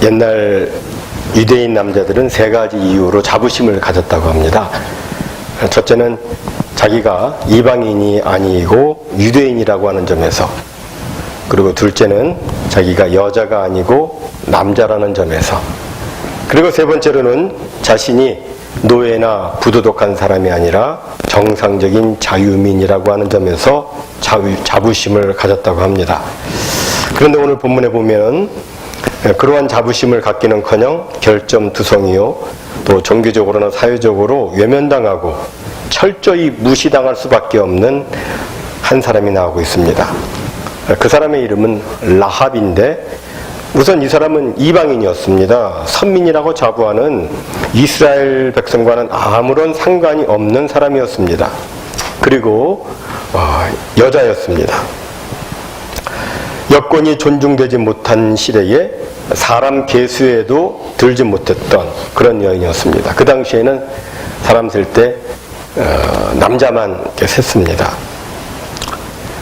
옛날 유대인 남자들은 세 가지 이유로 자부심을 가졌다고 합니다. 첫째는 자기가 이방인이 아니고 유대인이라고 하는 점에서, 그리고 둘째는 자기가 여자가 아니고 남자라는 점에서, 그리고 세 번째로는 자신이 노예나 부도덕한 사람이 아니라 정상적인 자유민이라고 하는 점에서 자부심을 가졌다고 합니다. 그런데 오늘 본문에 보면 그러한 자부심을 갖기는커녕 결점투성이요, 또 종교적으로나 사회적으로 외면당하고 철저히 무시당할 수밖에 없는 한 사람이 나오고 있습니다. 그 사람의 이름은 라합인데, 우선 이 사람은 이방인이었습니다. 선민이라고 자부하는 이스라엘 백성과는 아무런 상관이 없는 사람이었습니다. 그리고 여자였습니다. 여건이 존중되지 못한 시대에 사람 계수에도 들지 못했던 그런 여인이었습니다. 그 당시에는 사람 셀 때 남자만 셌습니다.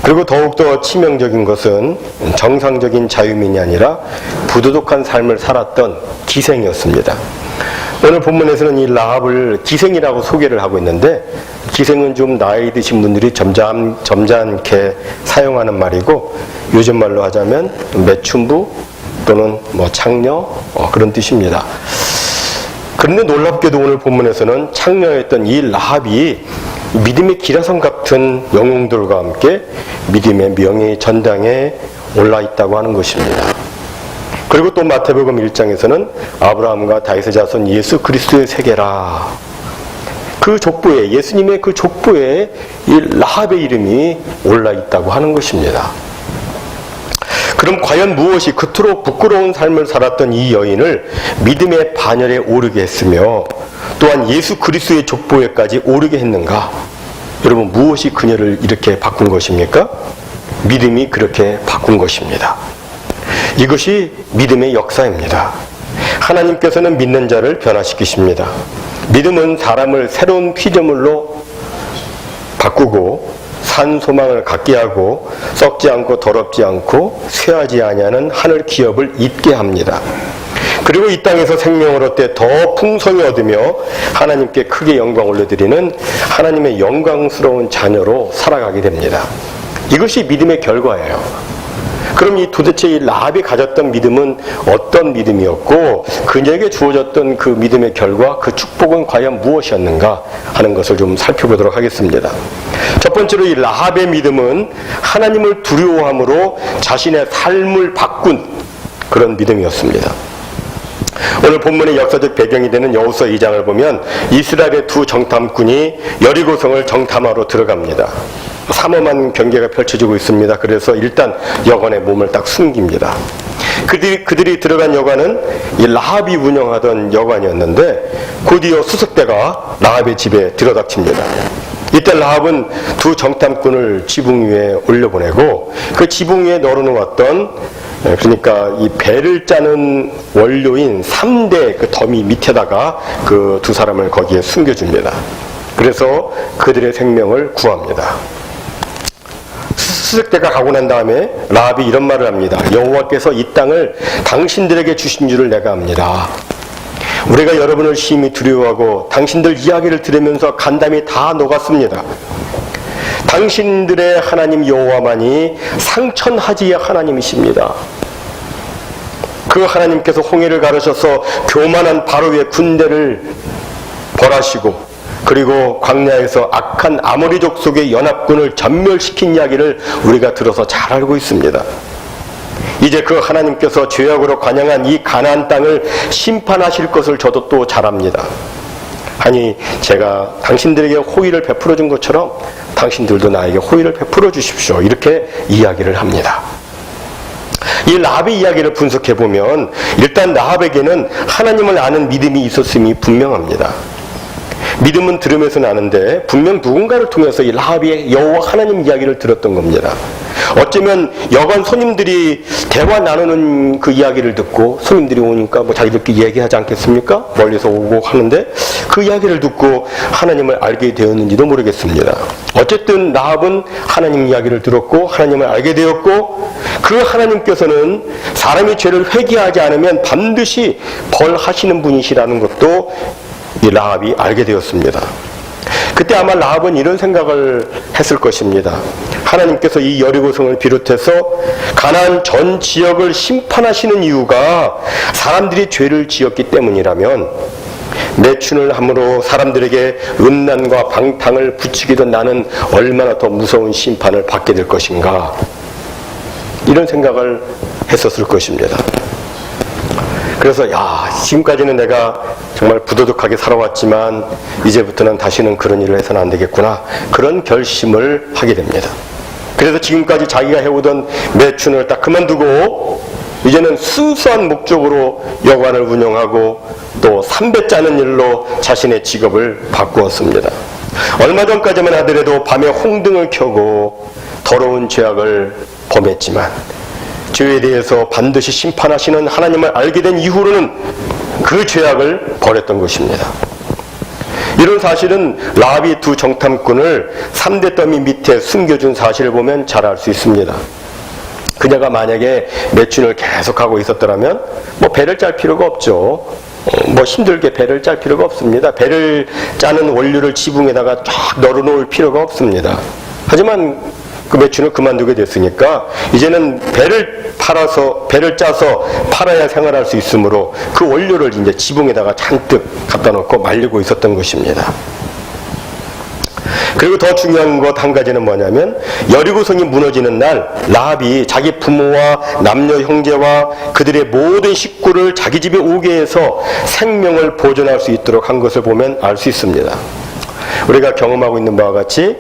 그리고 더욱더 치명적인 것은 정상적인 자유민이 아니라 부도덕한 삶을 살았던 기생이었습니다. 오늘 본문에서는 이 라합을 기생이라고 소개를 하고 있는데, 기생은 좀 나이 드신 분들이 점잖게 사용하는 말이고, 요즘 말로 하자면 매춘부 또는 창녀, 그런 뜻입니다. 그런데 놀랍게도 오늘 본문에서는 창녀였던 이 라합이 믿음의 기라성 같은 영웅들과 함께 믿음의 명예의 전당에 올라 있다고 하는 것입니다. 그리고 또 마태복음 1장에서는 아브라함과 다윗의 자손 예수 그리스도의 세계라, 그 족보에, 예수님의 그 족보에 이 라합의 이름이 올라 있다고 하는 것입니다. 그럼 과연 무엇이 그토록 부끄러운 삶을 살았던 이 여인을 믿음의 반열에 오르게 했으며 또한 예수 그리스도의 족보에까지 오르게 했는가? 여러분, 무엇이 그녀를 이렇게 바꾼 것입니까? 믿음이 그렇게 바꾼 것입니다. 이것이 믿음의 역사입니다. 하나님께서는 믿는 자를 변화시키십니다. 믿음은 사람을 새로운 피조물로 바꾸고 산 소망을 갖게 하고 썩지 않고 더럽지 않고 쇠하지 아니하는 하늘 기업을 잊게 합니다. 그리고 이 땅에서 생명을 얻되 더 풍성히 얻으며 하나님께 크게 영광 올려드리는 하나님의 영광스러운 자녀로 살아가게 됩니다. 이것이 믿음의 결과예요. 그럼 이 도대체 이 라합이 가졌던 믿음은 어떤 믿음이었고, 그녀에게 주어졌던 그 믿음의 결과, 그 축복은 과연 무엇이었는가 하는 것을 좀 살펴보도록 하겠습니다. 첫 번째로 이 라합의 믿음은 하나님을 두려워함으로 자신의 삶을 바꾼 그런 믿음이었습니다. 오늘 본문의 역사적 배경이 되는 여호수아 2장을 보면 이스라엘의 두 정탐꾼이 여리고성을 정탐하러 들어갑니다. 삼엄한 경계가 펼쳐지고 있습니다. 그래서 일단 여관에 몸을 딱 숨깁니다. 그들이 들어간 여관은 이 라합이 운영하던 여관이었는데, 곧이어 수색대가 라합의 집에 들어닥칩니다. 이때 라합은 두 정탐꾼을 지붕 위에 올려보내고 그 지붕 위에 널어놓았던, 그러니까 이 배를 짜는 원료인 3대 그 더미 밑에다가 그 두 사람을 거기에 숨겨줍니다. 그래서 그들의 생명을 구합니다. 수색대가 가고 난 다음에 라합이 이런 말을 합니다. 여호와께서 이 땅을 당신들에게 주신 줄을 내가 압니다. 우리가 여러분을 심히 두려워하고 당신들 이야기를 들으면서 간담이 다 녹았습니다. 당신들의 하나님 여호와만이 상천하지의 하나님이십니다. 그 하나님께서 홍해를 가르셔서 교만한 바로의 군대를 벌하시고, 그리고 광야에서 악한 아모리족 속의 연합군을 전멸시킨 이야기를 우리가 들어서 잘 알고 있습니다. 이제 그 하나님께서 죄악으로 관영한 이 가나안 땅을 심판하실 것을 저도 또 잘 압니다. 아니, 제가 당신들에게 호의를 베풀어 준 것처럼 당신들도 나에게 호의를 베풀어 주십시오. 이렇게 이야기를 합니다. 이 라합의 이야기를 분석해 보면 일단 라합에게는 하나님을 아는 믿음이 있었음이 분명합니다. 믿음은 들음에서 나는데 분명 누군가를 통해서 이 라합이 여호와 하나님 이야기를 들었던 겁니다. 어쩌면 여관 손님들이 대화 나누는 그 이야기를 듣고, 손님들이 오니까 뭐 자기들끼리 얘기하지 않겠습니까? 멀리서 오고 하는데 그 이야기를 듣고 하나님을 알게 되었는지도 모르겠습니다. 어쨌든 라합은 하나님 이야기를 들었고 하나님을 알게 되었고, 그 하나님께서는 사람이 죄를 회개하지 않으면 반드시 벌하시는 분이시라는 것도 이 라합이 알게 되었습니다. 그때 아마 라합은 이런 생각을 했을 것입니다. 하나님께서 이 여리고성을 비롯해서 가나안 전 지역을 심판하시는 이유가 사람들이 죄를 지었기 때문이라면, 매춘을 함으로 사람들에게 음란과 방탕을 붙이기도 나는 얼마나 더 무서운 심판을 받게 될 것인가, 이런 생각을 했었을 것입니다. 그래서 지금까지는 내가 정말 부도덕하게 살아왔지만 이제부터는 다시는 그런 일을 해서는 안 되겠구나, 그런 결심을 하게 됩니다. 그래서 지금까지 자기가 해오던 매춘을 딱 그만두고 이제는 순수한 목적으로 여관을 운영하고 또 삼배 짜는 일로 자신의 직업을 바꾸었습니다. 얼마 전까지만 하더라도 밤에 홍등을 켜고 더러운 죄악을 범했지만 죄에 대해서 반드시 심판하시는 하나님을 알게 된 이후로는 그 죄악을 버렸던 것입니다. 이런 사실은 라합이 두 정탐꾼을 3대 더미 밑에 숨겨준 사실을 보면 잘 알 수 있습니다. 그녀가 만약에 매춘을 계속하고 있었더라면 뭐 배를 짤 필요가 없죠. 뭐 힘들게 배를 짤 필요가 없습니다. 배를 짜는 원료를 지붕에다가 쫙 널어놓을 필요가 없습니다. 하지만 그 매춘을 그만두게 됐으니까 이제는 배를 짜서 팔아야 생활할 수 있으므로 그 원료를 이제 지붕에다가 잔뜩 갖다 놓고 말리고 있었던 것입니다. 그리고 더 중요한 것 한 가지는 뭐냐면, 여리고성이 무너지는 날 라합이 자기 부모와 남녀 형제와 그들의 모든 식구를 자기 집에 오게 해서 생명을 보존할 수 있도록 한 것을 보면 알 수 있습니다. 우리가 경험하고 있는 바와 같이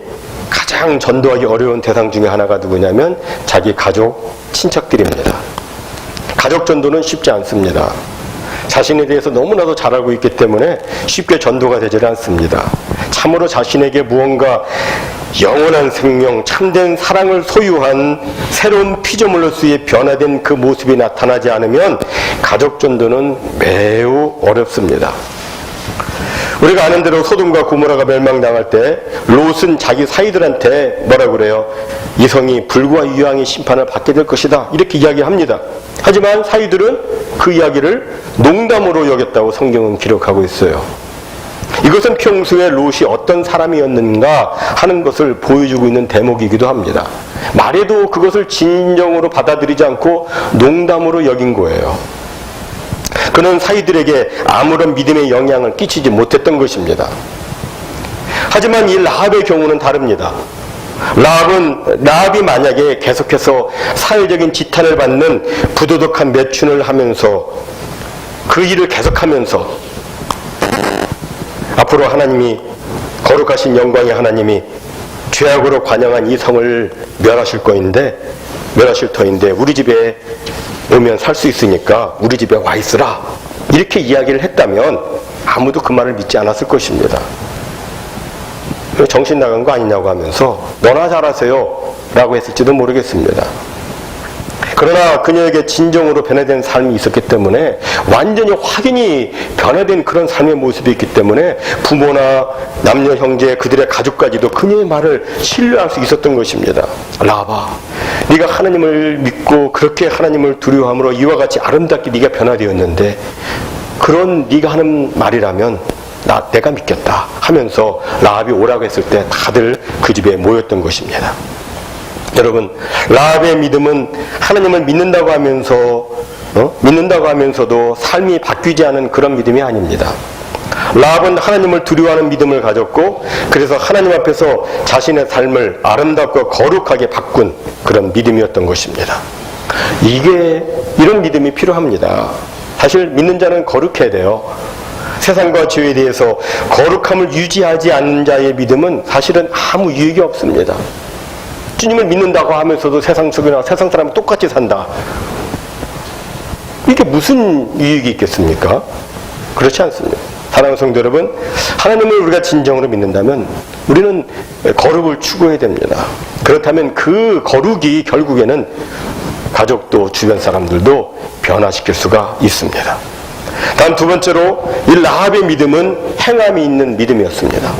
가장 전도하기 어려운 대상 중에 하나가 누구냐면 자기 가족, 친척들입니다. 가족 전도는 쉽지 않습니다. 자신에 대해서 너무나도 잘 알고 있기 때문에 쉽게 전도가 되지 않습니다. 참으로 자신에게 무언가 영원한 생명, 참된 사랑을 소유한 새로운 피조물로서의 변화된 그 모습이 나타나지 않으면 가족 전도는 매우 어렵습니다. 우리가 아는 대로 소돔과 고모라가 멸망당할 때 롯은 자기 사이들한테 뭐라고 그래요? 이 성이 불과 유황의 심판을 받게 될 것이다, 이렇게 이야기합니다. 하지만 사이들은 그 이야기를 농담으로 여겼다고 성경은 기록하고 있어요. 이것은 평소에 롯이 어떤 사람이었는가 하는 것을 보여주고 있는 대목이기도 합니다. 말해도 그것을 진정으로 받아들이지 않고 농담으로 여긴 거예요. 그는 사이들에게 아무런 믿음의 영향을 끼치지 못했던 것입니다. 하지만 이 라합의 경우는 다릅니다. 라합이 만약에 계속해서 사회적인 지탄을 받는 부도덕한 매춘을 하면서 그 일을 계속하면서 앞으로 하나님이, 거룩하신 영광의 하나님이 죄악으로 관영한 이 성을 멸하실 터인데 우리 집에 오면 살 수 있으니까 우리 집에 와 있으라, 이렇게 이야기를 했다면 아무도 그 말을 믿지 않았을 것입니다. 정신 나간 거 아니냐고 하면서 너나 잘하세요 라고 했을지도 모르겠습니다. 그러나 그녀에게 진정으로 변화된 삶이 있었기 때문에, 완전히 확연히 변화된 그런 삶의 모습이 있기 때문에 부모나 남녀 형제, 그들의 가족까지도 그녀의 말을 신뢰할 수 있었던 것입니다. 라합아, 네가 하나님을 믿고 그렇게 하나님을 두려워함으로 이와 같이 아름답게 네가 변화되었는데, 그런 네가 하는 말이라면 내가 믿겠다 하면서 라합이 오라고 했을 때 다들 그 집에 모였던 것입니다. 여러분, 라합의 믿음은 하나님을 믿는다고 하면서도 삶이 바뀌지 않은 그런 믿음이 아닙니다. 라합은 하나님을 두려워하는 믿음을 가졌고, 그래서 하나님 앞에서 자신의 삶을 아름답고 거룩하게 바꾼 그런 믿음이었던 것입니다. 이런 믿음이 필요합니다. 사실 믿는 자는 거룩해야 돼요. 세상과 죄에 대해서 거룩함을 유지하지 않는 자의 믿음은 사실은 아무 유익이 없습니다. 주님을 믿는다고 하면서도 세상 속이나 세상 사람은 똑같이 산다, 이게 무슨 유익이 있겠습니까? 그렇지 않습니다. 사랑하는 성도 여러분, 하나님을 우리가 진정으로 믿는다면 우리는 거룩을 추구해야 됩니다. 그렇다면 그 거룩이 결국에는 가족도 주변 사람들도 변화시킬 수가 있습니다. 다음 두 번째로 이 라합의 믿음은 행함이 있는 믿음이었습니다.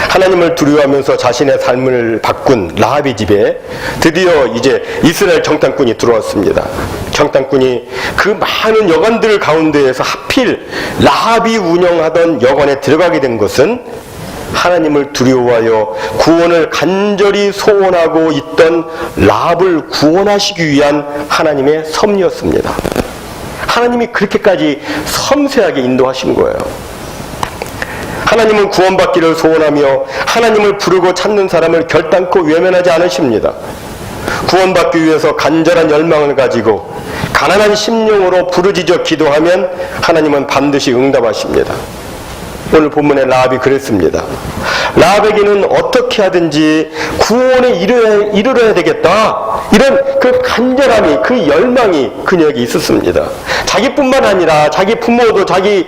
하나님을 두려워하면서 자신의 삶을 바꾼 라합의 집에 드디어 이제 이스라엘 정탐꾼이 들어왔습니다. 정탐꾼이 그 많은 여관들 가운데에서 하필 라합이 운영하던 여관에 들어가게 된 것은 하나님을 두려워하여 구원을 간절히 소원하고 있던 라합을 구원하시기 위한 하나님의 섭리였습니다. 하나님이 그렇게까지 섬세하게 인도하신 거예요. 하나님은 구원받기를 소원하며 하나님을 부르고 찾는 사람을 결단코 외면하지 않으십니다. 구원받기 위해서 간절한 열망을 가지고 가난한 심령으로 부르짖어 기도하면 하나님은 반드시 응답하십니다. 오늘 본문의 라합이 그랬습니다. 라합에게는 어떻게 하든지 구원에 이르러야 되겠다, 이런 그 간절함이, 그 열망이 그녀에게 있었습니다. 자기뿐만 아니라 자기 부모도, 자기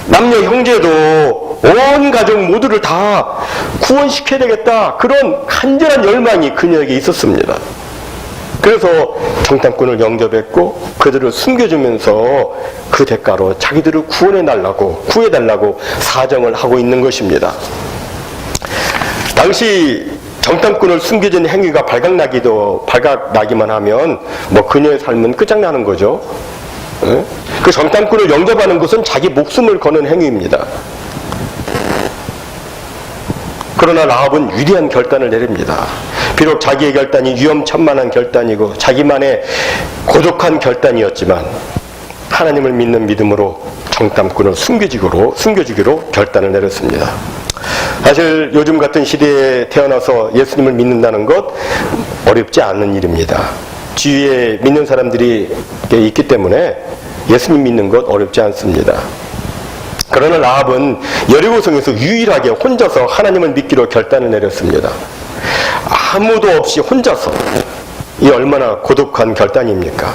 남녀 형제도, 온 가족 모두를 다 구원시켜야 되겠다, 그런 간절한 열망이 그녀에게 있었습니다. 그래서 정탐꾼을 영접했고 그들을 숨겨주면서 그 대가로 자기들을 구해달라고 사정을 하고 있는 것입니다. 당시 정탐꾼을 숨겨준 행위가 발각나기만 하면 뭐 그녀의 삶은 끝장나는 거죠. 그 정탐꾼을 영접하는 것은 자기 목숨을 거는 행위입니다. 그러나 라합은 위대한 결단을 내립니다. 비록 자기의 결단이 위험천만한 결단이고 자기만의 고독한 결단이었지만 하나님을 믿는 믿음으로 정탐꾼을 숨겨주기로 결단을 내렸습니다. 사실 요즘 같은 시대에 태어나서 예수님을 믿는다는 것 어렵지 않은 일입니다. 주위에 믿는 사람들이 있기 때문에 예수님 믿는 것 어렵지 않습니다. 그러나 라합은 여리고성에서 유일하게 혼자서 하나님을 믿기로 결단을 내렸습니다. 아무도 없이 혼자서. 이 얼마나 고독한 결단입니까?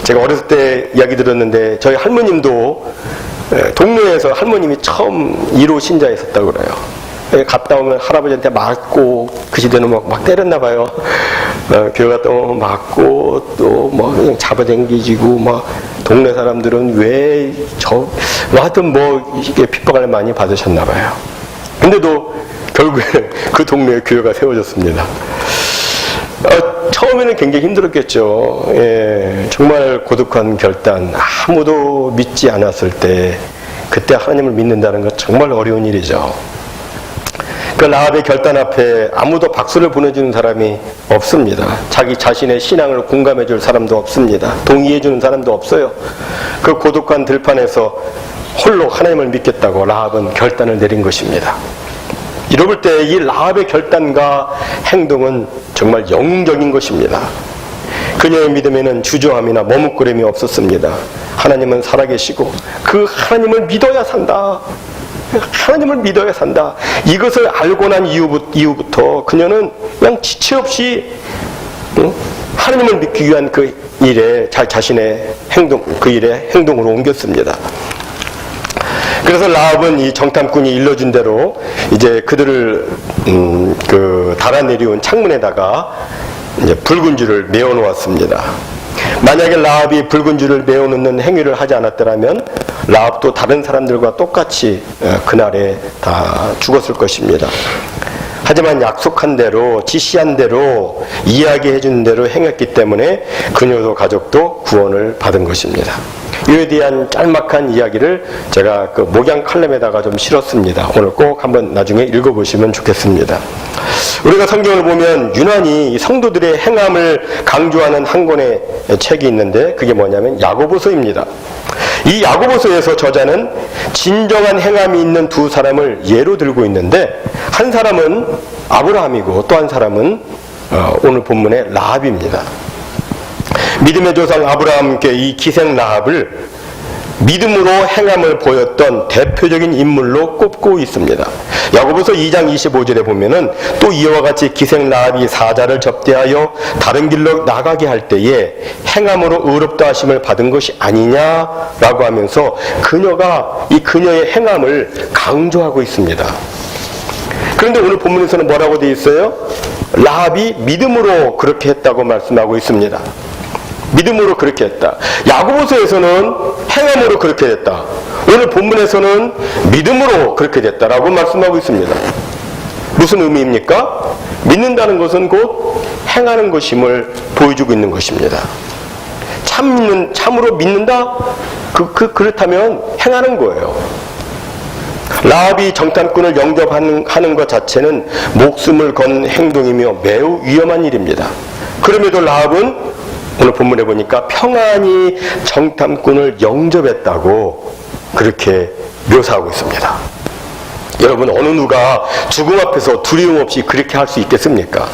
제가 어렸을 때 이야기 들었는데 저희 할머님도 동네에서 할머님이 처음 1호 신자였었다고 그래요. 갔다 오면 할아버지한테 맞고, 그 시대는 막 때렸나 봐요. 교회 갔다 오면 맞고, 또 뭐 그냥 잡아당기지고, 막 동네 사람들은 하여튼 이게 핍박을 많이 받으셨나 봐요. 근데도 결국에 그 동네에 교회가 세워졌습니다. 처음에는 굉장히 힘들었겠죠. 예, 정말 고독한 결단, 아무도 믿지 않았을 때 그때 하나님을 믿는다는 건 정말 어려운 일이죠. 그 라합의 결단 앞에 아무도 박수를 보내주는 사람이 없습니다. 자기 자신의 신앙을 공감해줄 사람도 없습니다. 동의해주는 사람도 없어요. 그 고독한 들판에서 홀로 하나님을 믿겠다고 라합은 결단을 내린 것입니다. 이럴 때 이 라합의 결단과 행동은 정말 영웅적인 것입니다. 그녀의 믿음에는 주저함이나 머뭇거림이 없었습니다. 하나님은 살아계시고 그 하나님을 믿어야 산다. 하나님을 믿어야 산다. 이것을 알고 난 이후부터 그녀는 그냥 지체 없이 하나님을 믿기 위한 그 일에 자신의 그 일에 행동으로 옮겼습니다. 그래서 라합은 이 정탐꾼이 일러준 대로 이제 그들을 달아내려온 창문에다가 이제 붉은 줄을 메어 놓았습니다. 만약에 라합이 붉은 줄을 메어 놓는 행위를 하지 않았더라면 라합도 다른 사람들과 똑같이 그날에 다 죽었을 것입니다. 하지만 약속한 대로, 지시한 대로, 이야기해 준 대로 행했기 때문에 그녀도 가족도 구원을 받은 것입니다. 이에 대한 짤막한 이야기를 제가 그 목양 칼럼에다가 좀 실었습니다. 오늘 꼭 한번 나중에 읽어보시면 좋겠습니다. 우리가 성경을 보면 유난히 성도들의 행함을 강조하는 한 권의 책이 있는데 그게 뭐냐면 야고보서입니다. 이 야고보서에서 저자는 진정한 행함이 있는 두 사람을 예로 들고 있는데 한 사람은 아브라함이고 또 한 사람은 오늘 본문의 라합입니다. 믿음의 조상 아브라함께 이 기생 라합을 믿음으로 행함을 보였던 대표적인 인물로 꼽고 있습니다. 야고보서 2장 25절에 보면은 또 이와 같이 기생 라합이 사자를 접대하여 다른 길로 나가게 할 때에 행함으로 의롭다 하심을 받은 것이 아니냐라고 하면서 이 그녀의 행함을 강조하고 있습니다. 그런데 오늘 본문에서는 뭐라고 되어 있어요? 라합이 믿음으로 그렇게 했다고 말씀하고 있습니다. 믿음으로 그렇게 했다. 야고보서에서는 행함으로 그렇게 됐다. 오늘 본문에서는 믿음으로 그렇게 됐다라고 말씀하고 있습니다. 무슨 의미입니까? 믿는다는 것은 곧 행하는 것임을 보여주고 있는 것입니다. 참으로 믿는다? 그렇다면 행하는 거예요. 라합이 정탐꾼을 영접하는 것 자체는 목숨을 건 행동이며 매우 위험한 일입니다. 그럼에도 라합은 오늘 본문에 보니까 평안히 정탐꾼을 영접했다고 그렇게 묘사하고 있습니다. 여러분, 어느 누가 죽음 앞에서 두려움 없이 그렇게 할 수 있겠습니까?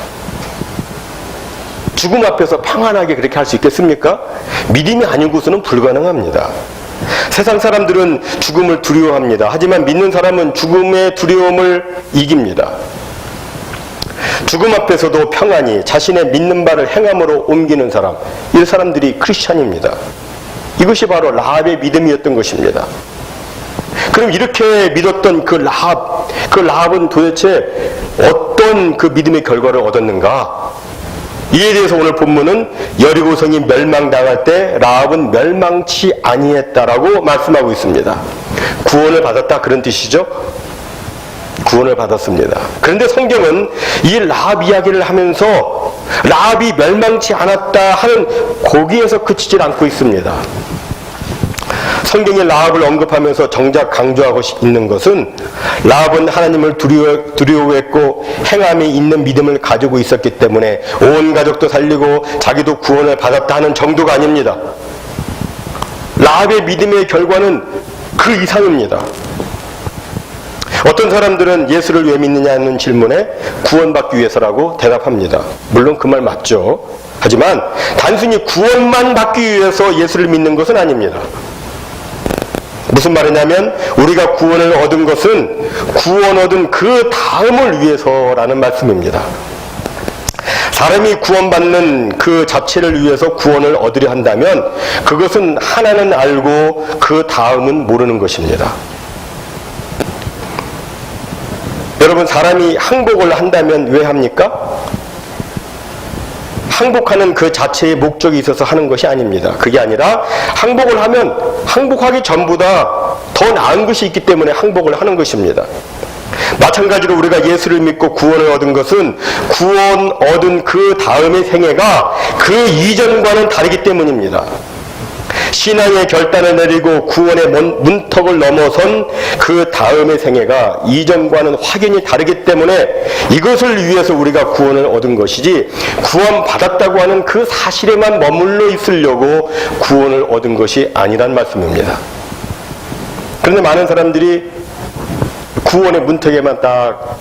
죽음 앞에서 평안하게 그렇게 할 수 있겠습니까? 믿음이 아니고서는 불가능합니다. 세상 사람들은 죽음을 두려워합니다. 하지만 믿는 사람은 죽음의 두려움을 이깁니다. 죽음 앞에서도 평안히 자신의 믿는 바를 행함으로 옮기는 사람, 이 사람들이 크리스찬입니다. 이것이 바로 라합의 믿음이었던 것입니다. 그럼 이렇게 믿었던 그 라합은 도대체 어떤 그 믿음의 결과를 얻었는가? 이에 대해서 오늘 본문은 여리고성이 멸망당할 때 라합은 멸망치 아니했다라고 말씀하고 있습니다. 구원을 받았다, 그런 뜻이죠? 구원을 받았습니다. 그런데 성경은 이 라합 이야기를 하면서 라합이 멸망치 않았다 하는 거기에서 그치질 않고 있습니다. 성경이 라합을 언급하면서 정작 강조하고 있는 것은 라합은 하나님을 두려워했고 행함이 있는 믿음을 가지고 있었기 때문에 온 가족도 살리고 자기도 구원을 받았다 하는 정도가 아닙니다. 라합의 믿음의 결과는 그 이상입니다. 어떤 사람들은 예수를 왜 믿느냐는 질문에 구원받기 위해서라고 대답합니다. 물론 그 말 맞죠. 하지만 단순히 구원만 받기 위해서 예수를 믿는 것은 아닙니다. 무슨 말이냐면 우리가 구원을 얻은 것은 구원 얻은 그 다음을 위해서라는 말씀입니다. 사람이 구원받는 그 자체를 위해서 구원을 얻으려 한다면 그것은 하나는 알고 그 다음은 모르는 것입니다. 여러분, 사람이 항복을 한다면 왜 합니까? 항복하는 그 자체의 목적이 있어서 하는 것이 아닙니다. 그게 아니라 항복을 하면 항복하기 전보다 더 나은 것이 있기 때문에 항복을 하는 것입니다. 마찬가지로 우리가 예수를 믿고 구원을 얻은 것은 구원 얻은 그 다음의 생애가 그 이전과는 다르기 때문입니다. 신앙의 결단을 내리고 구원의 문턱을 넘어선 그 다음의 생애가 이전과는 확연히 다르기 때문에 이것을 위해서 우리가 구원을 얻은 것이지 구원받았다고 하는 그 사실에만 머물러 있으려고 구원을 얻은 것이 아니란 말씀입니다. 그런데 많은 사람들이 구원의 문턱에만 딱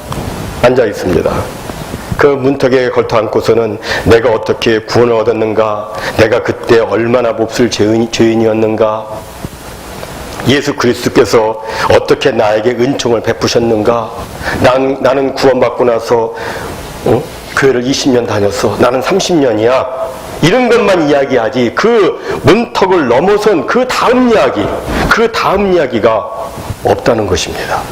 앉아 있습니다. 그 문턱에 걸터 앉고서는 내가 어떻게 구원을 얻었는가, 내가 그때 얼마나 몹쓸 죄인이었는가, 예수 그리스도께서 어떻게 나에게 은총을 베푸셨는가, 나는 구원받고 나서 교회를 20년 다녔어, 나는 30년이야, 이런 것만 이야기하지 그 문턱을 넘어선 그 다음 이야기가 없다는 것입니다.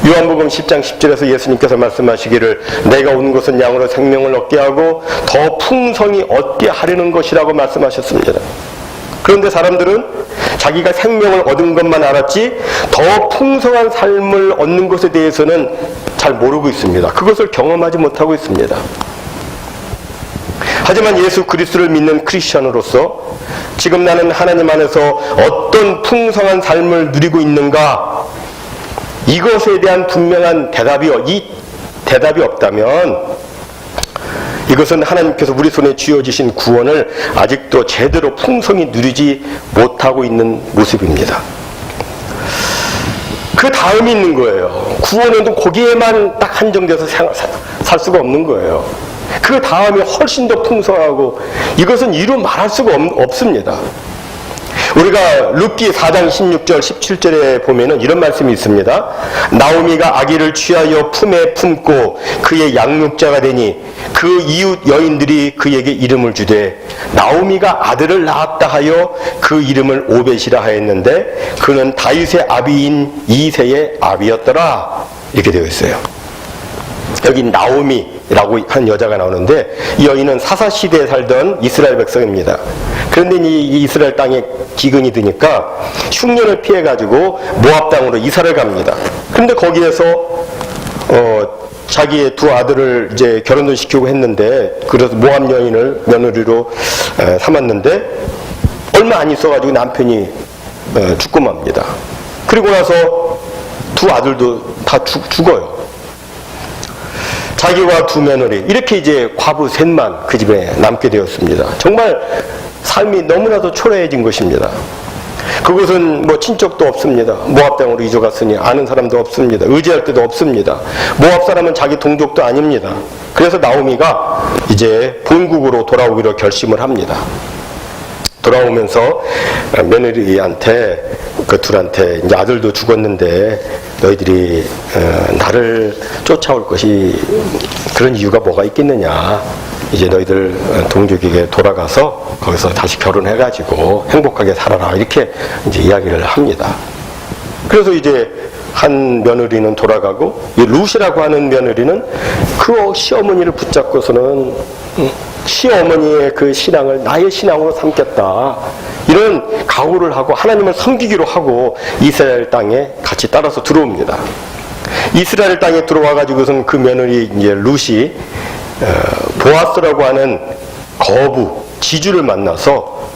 요한복음 10장 10절에서 예수님께서 말씀하시기를 내가 온 것은 양으로 생명을 얻게 하고 더 풍성히 얻게 하려는 것이라고 말씀하셨습니다. 그런데 사람들은 자기가 생명을 얻은 것만 알았지 더 풍성한 삶을 얻는 것에 대해서는 잘 모르고 있습니다. 그것을 경험하지 못하고 있습니다. 하지만 예수 그리스도를 믿는 크리스천으로서 지금 나는 하나님 안에서 어떤 풍성한 삶을 누리고 있는가, 이것에 대한 분명한 대답이 없다면 이것은 하나님께서 우리 손에 쥐어주신 구원을 아직도 제대로 풍성히 누리지 못하고 있는 모습입니다. 그 다음이 있는 거예요. 구원은 거기에만 딱 한정돼서 살 수가 없는 거예요. 그 다음에 훨씬 더 풍성하고 이것은 이루 말할 수가 없습니다. 우리가 룻기 4장 16절 17절에 보면은 이런 말씀이 있습니다. 나오미가 아기를 취하여 품에 품고 그의 양육자가 되니 그 이웃 여인들이 그에게 이름을 주되 나오미가 아들을 낳았다 하여 그 이름을 오벳이라 하였는데 그는 다윗의 아비인 이새의 아비였더라. 이렇게 되어 있어요. 여기 나오미라고 한 여자가 나오는데 이 여인은 사사시대에 살던 이스라엘 백성입니다. 그런데 이 이스라엘 땅에 기근이 드니까 흉년을 피해가지고 모압 땅으로 이사를 갑니다. 그런데 거기에서 자기의 두 아들을 이제 결혼을 시키고 했는데 그래서 모압 여인을 며느리로 삼았는데 얼마 안 있어가지고 남편이 죽고 맙니다. 그리고 나서 두 아들도 다 죽어요. 자기와 두 며느리 이렇게 이제 과부 셋만 그 집에 남게 되었습니다. 정말 삶이 너무나도 초라해진 것입니다. 그곳은 뭐 친척도 없습니다. 모압 땅으로 이주 갔으니 아는 사람도 없습니다. 의지할 데도 없습니다. 모압 사람은 자기 동족도 아닙니다. 그래서 나오미가 이제 본국으로 돌아오기로 결심을 합니다. 돌아오면서 며느리한테 그 둘한테 이제 아들도 죽었는데 너희들이 나를 쫓아올 것이 그런 이유가 뭐가 있겠느냐. 이제 너희들 동족에게 돌아가서 거기서 다시 결혼해가지고 행복하게 살아라. 이렇게 이제 이야기를 합니다. 그래서 이제 한 며느리는 돌아가고 이 룻이라고 하는 며느리는 그 시어머니를 붙잡고서는 시어머니의 그 신앙을 나의 신앙으로 삼겠다. 이런 각오를 하고 하나님을 섬기기로 하고 이스라엘 땅에 같이 따라서 들어옵니다. 이스라엘 땅에 들어와가지고선 그 며느리 이제 룻이 보아스라고 하는 거부, 지주를 만나서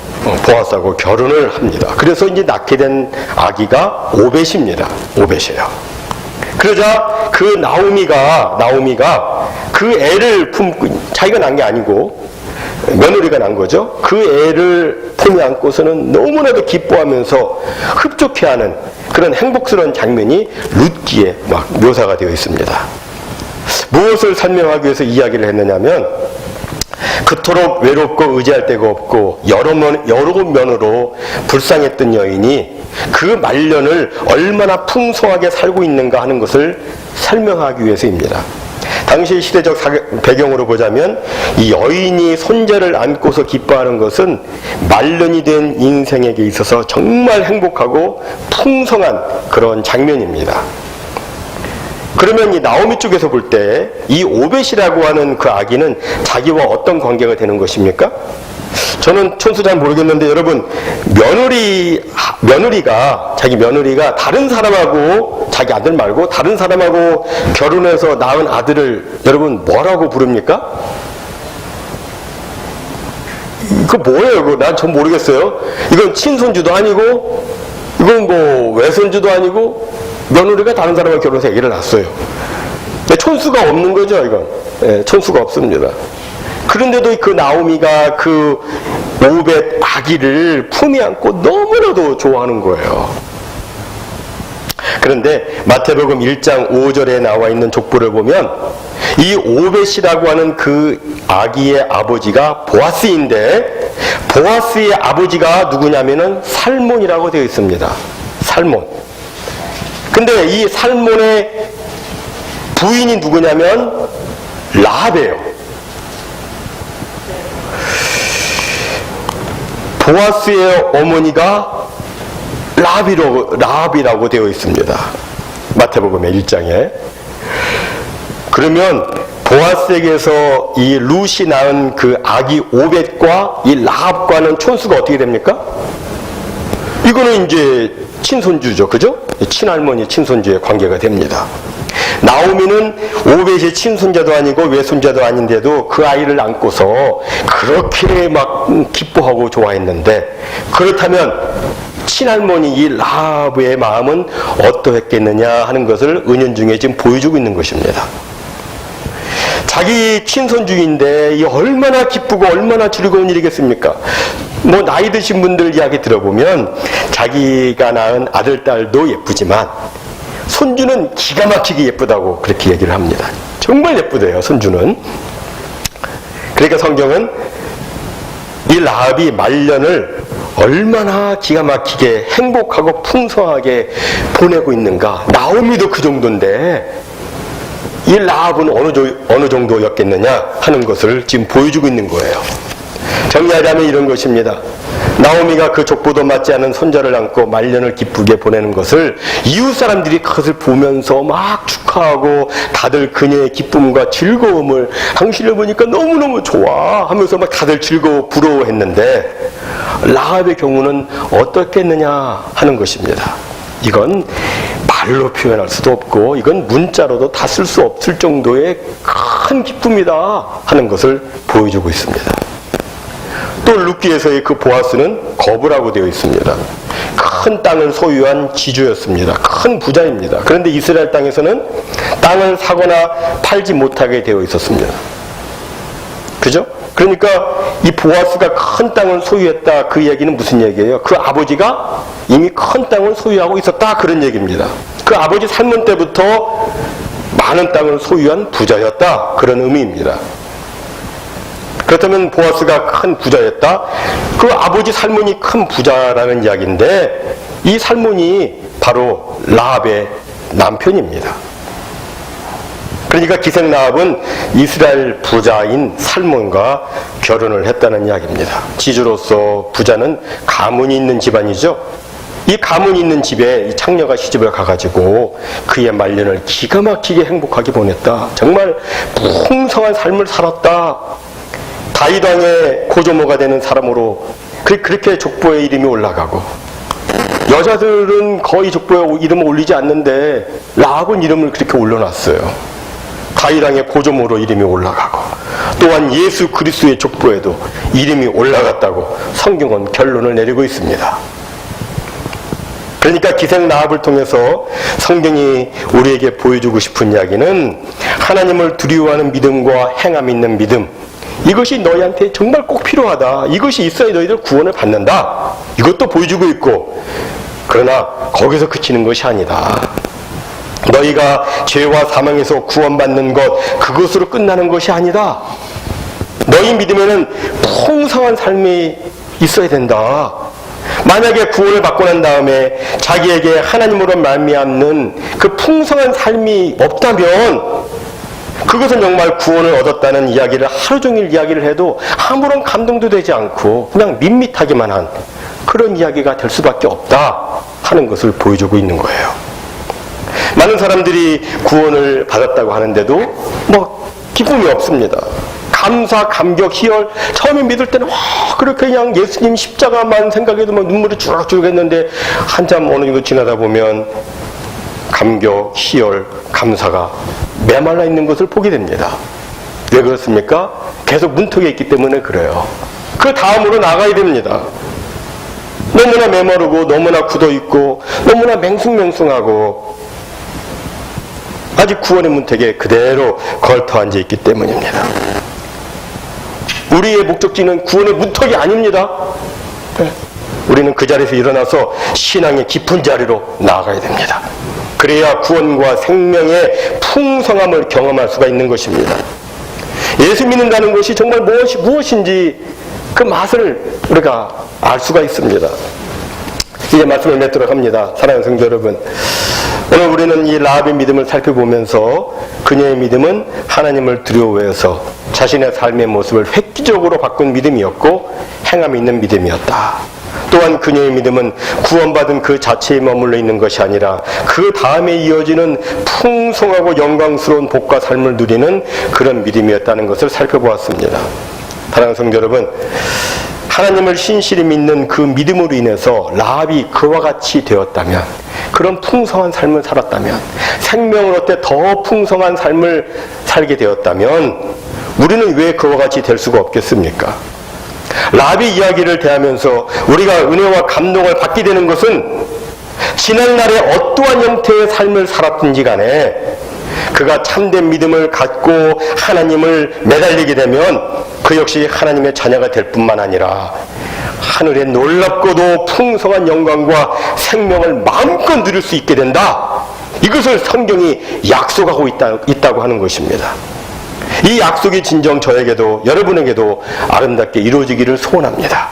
보아스하고 결혼을 합니다. 그래서 이제 낳게 된 아기가 오벳입니다. 오벳이에요. 그러자 그 나오미가 그 애를 품고 자기가 낳은 게 아니고 며느리가 낳은 거죠. 그 애를 품에 안고서는 너무나도 기뻐하면서 흡족해하는 그런 행복스러운 장면이 룻기에 막 묘사가 되어 있습니다. 무엇을 설명하기 위해서 이야기를 했느냐면 그토록 외롭고 의지할 데가 없고 여러 면으로 불쌍했던 여인이 그 말년을 얼마나 풍성하게 살고 있는가 하는 것을 설명하기 위해서입니다. 당시 시대적 배경으로 보자면 이 여인이 손자를 안고서 기뻐하는 것은 말년이 된 인생에게 있어서 정말 행복하고 풍성한 그런 장면입니다. 그러면 이 나오미 쪽에서 볼 때 이 오벳이라고 하는 그 아기는 자기와 어떤 관계가 되는 것입니까? 저는 천수 잘 모르겠는데 여러분 자기 며느리가 다른 사람하고 자기 아들 말고 다른 사람하고 결혼해서 낳은 아들을 여러분 뭐라고 부릅니까? 그거 뭐예요? 그거 난 전 모르겠어요. 이건 친손주도 아니고 이건 뭐 외손주도 아니고 며느리가 다른 사람하고 결혼해서 아기를 낳았어요. 촌수가 없는 거죠, 이건. 네, 촌수가 없습니다. 그런데도 그 나오미가 그 오벳 아기를 품에 안고 너무나도 좋아하는 거예요. 그런데 마태복음 1장 5절에 나와 있는 족보를 보면 이 오벳이라고 하는 그 아기의 아버지가 보아스인데 보아스의 아버지가 누구냐면은 살몬이라고 되어 있습니다. 살몬. 근데 이 살몬의 부인이 누구냐면 라합이에요. 보아스의 어머니가 라합이라고 되어 있습니다. 마태복음의 1장에. 그러면 보아스에게서 이 룻이 낳은 그 아기 오벳과 이 라합과는 촌수가 어떻게 됩니까? 이거는 이제 친손주죠. 그죠? 친할머니, 친손주의 관계가 됩니다. 나오미는 오벳의 친손자도 아니고 외손자도 아닌데도 그 아이를 안고서 그렇게 막 기뻐하고 좋아했는데 그렇다면 친할머니 이 라합의 마음은 어떠했겠느냐 하는 것을 은연중에 지금 보여주고 있는 것입니다. 자기 친손주인데 이 얼마나 기쁘고 얼마나 즐거운 일이겠습니까? 뭐 나이 드신 분들 이야기 들어보면 자기가 낳은 아들, 딸도 예쁘지만 손주는 기가 막히게 예쁘다고 그렇게 얘기를 합니다. 정말 예쁘대요, 손주는. 그러니까 성경은 이 라합이 말년을 얼마나 기가 막히게 행복하고 풍성하게 보내고 있는가. 나오미도 그 정도인데 이 라합은 어느 정도였겠느냐 하는 것을 지금 보여주고 있는 거예요. 정리하자면 이런 것입니다. 나오미가 그 족보도 맞지 않은 손자를 안고 말년을 기쁘게 보내는 것을 이웃 사람들이 그것을 보면서 막 축하하고 다들 그녀의 기쁨과 즐거움을 당신을 보니까 너무너무 좋아 하면서 막 다들 즐거워 부러워했는데 라합의 경우는 어떻겠느냐 하는 것입니다. 이건 말로 표현할 수도 없고 이건 문자로도 다 쓸 수 없을 정도의 큰 기쁨이다 하는 것을 보여주고 있습니다. 또 룻기에서의 그 보아스는 거부라고 되어 있습니다. 큰 땅을 소유한 지주였습니다. 큰 부자입니다. 그런데 이스라엘 땅에서는 땅을 사거나 팔지 못하게 되어 있었습니다. 그죠? 그러니까 이 보아스가 큰 땅을 소유했다, 그 얘기는 무슨 얘기예요? 그 아버지가 이미 큰 땅을 소유하고 있었다, 그런 얘기입니다. 그 아버지 살문 때부터 많은 땅을 소유한 부자였다, 그런 의미입니다. 그렇다면 보아스가 큰 부자였다? 그 아버지 살문이 큰 부자라는 이야기인데 이 살문이 바로 라합의 남편입니다. 그러니까 기생 라합은 이스라엘 부자인 살몬과 결혼을 했다는 이야기입니다. 지주로서 부자는 가문이 있는 집안이죠. 이 가문이 있는 집에 이 창녀가 시집을 가가지고 그의 말년을 기가 막히게 행복하게 보냈다. 정말 풍성한 삶을 살았다. 다윗 왕의 고조모가 되는 사람으로 그렇게 족보에 이름이 올라가고, 여자들은 거의 족보에 이름을 올리지 않는데 라합은 이름을 그렇게 올려놨어요. 다윗 왕의 고조모로 이름이 올라가고, 또한 예수 그리스도의 족보에도 이름이 올라갔다고 성경은 결론을 내리고 있습니다. 그러니까 기생 라합을 통해서 성경이 우리에게 보여주고 싶은 이야기는 하나님을 두려워하는 믿음과 행함 있는 믿음, 이것이 너희한테 정말 꼭 필요하다. 이것이 있어야 너희들 구원을 받는다. 이것도 보여주고 있고, 그러나 거기서 그치는 것이 아니다. 너희가 죄와 사망에서 구원받는 것, 그것으로 끝나는 것이 아니다. 너희 믿음에는 풍성한 삶이 있어야 된다. 만약에 구원을 받고 난 다음에 자기에게 하나님으로 말미암는 그 풍성한 삶이 없다면 그것은 정말 구원을 얻었다는 이야기를 하루 종일 이야기를 해도 아무런 감동도 되지 않고 그냥 밋밋하기만 한 그런 이야기가 될 수밖에 없다 하는 것을 보여주고 있는 거예요. 많은 사람들이 구원을 받았다고 하는데도 뭐 기쁨이 없습니다. 감사, 감격, 희열. 처음에 믿을 때는 그렇게 그냥 예수님 십자가만 생각해도 막 눈물이 주락주락 했는데 한참 어느 정도 지나다 보면 감격, 희열, 감사가 메말라 있는 것을 보게 됩니다. 왜 그렇습니까? 계속 문턱에 있기 때문에 그래요. 그 다음으로 나가야 됩니다. 너무나 메마르고 너무나 굳어있고 너무나 맹숭맹숭하고 아직 구원의 문턱에 그대로 걸터 앉아있기 때문입니다. 우리의 목적지는 구원의 문턱이 아닙니다. 우리는 그 자리에서 일어나서 신앙의 깊은 자리로 나아가야 됩니다. 그래야 구원과 생명의 풍성함을 경험할 수가 있는 것입니다. 예수 믿는다는 것이 정말 무엇인지 그 맛을 우리가 알 수가 있습니다. 이제 말씀을 맺도록 합니다. 사랑하는 성도 여러분, 오늘 우리는 이 라합의 믿음을 살펴보면서 그녀의 믿음은 하나님을 두려워해서 자신의 삶의 모습을 획기적으로 바꾼 믿음이었고 행함이 있는 믿음이었다. 또한 그녀의 믿음은 구원받은 그 자체에 머물러 있는 것이 아니라 그 다음에 이어지는 풍성하고 영광스러운 복과 삶을 누리는 그런 믿음이었다는 것을 살펴보았습니다. 사랑하는 성도 여러분, 하나님을 신실히 믿는 그 믿음으로 인해서 라합이 그와 같이 되었다면, 그런 풍성한 삶을 살았다면, 생명을 얻되 더 풍성한 삶을 살게 되었다면 우리는 왜 그와 같이 될 수가 없겠습니까? 라합의 이야기를 대하면서 우리가 은혜와 감동을 받게 되는 것은 지난날에 어떠한 형태의 삶을 살았든지 간에 그가 참된 믿음을 갖고 하나님을 매달리게 되면 그 역시 하나님의 자녀가 될 뿐만 아니라 하늘의 놀랍고도 풍성한 영광과 생명을 마음껏 누릴 수 있게 된다. 이것을 성경이 약속하고 있다고 하는 것입니다. 이 약속이 진정 저에게도 여러분에게도 아름답게 이루어지기를 소원합니다.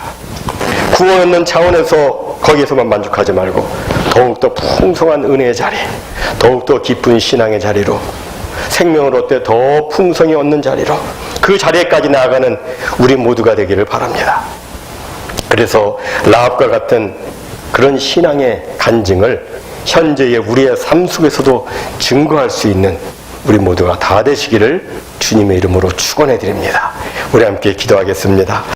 구원 얻는 차원에서 거기에서만 만족하지 말고 더욱더 풍성한 은혜의 자리, 더욱더 깊은 신앙의 자리로, 생명을 얻되 더 풍성히 얻는 자리로, 그 자리에까지 나아가는 우리 모두가 되기를 바랍니다. 그래서 라합과 같은 그런 신앙의 간증을 현재의 우리의 삶 속에서도 증거할 수 있는 우리 모두가 다 되시기를 주님의 이름으로 축원해 드립니다. 우리 함께 기도하겠습니다.